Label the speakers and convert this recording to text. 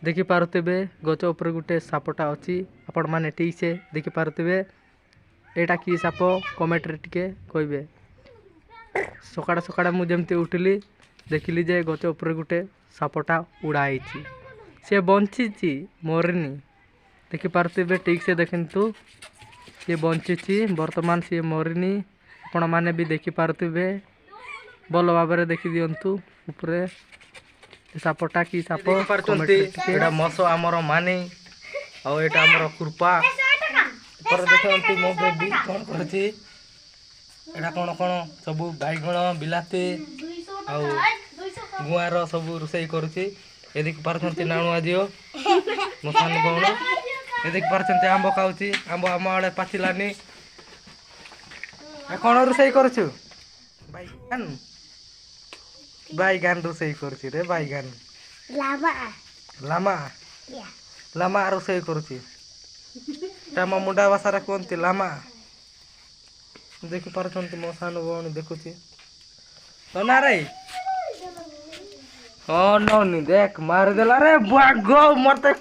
Speaker 1: देखि पारुथिबे गच ऊपर गुटे सापटा अछि आपण माने ठीक से देखि पारुथिबे एटा की साप कमेंट रे टिके कहबे। सकाळ सकाळ मु जेमती उठिली देखिली जे गच ऊपर गुटे सापटा उड़ाई से बंची मरनी देखि पारुथिबे ठीक से देखंतु सी बंची वर्तमान सी मरनी आपण माने भी देखि पारुथिबे भल भाव देखि दियंतु ऊपर सापटा की साप एटा मस आमर मानी आ एटा आमर कृपा पर देखंतु मो बेबी कोन करछि एटा कोन कोन सब बाइगण बिलाती आ गुआर सब रोसई करुछि ए देख पारछंती नाणु आजियो मो सान भौण ए देख पारछंती आंबो खाउछि आंबो आम आड़े पाचिलानी ए कोन रोसई करछु बाइगान रोसई करछि रे बाइगान
Speaker 2: लामा
Speaker 1: लामा लामा रोसई करुछि तामा मुंडा भाषा रे कोनती लामा देखि पारछंती मो सान भौण देखुछि ना रे हाँ नौनी देख मार देला रे बागो मरते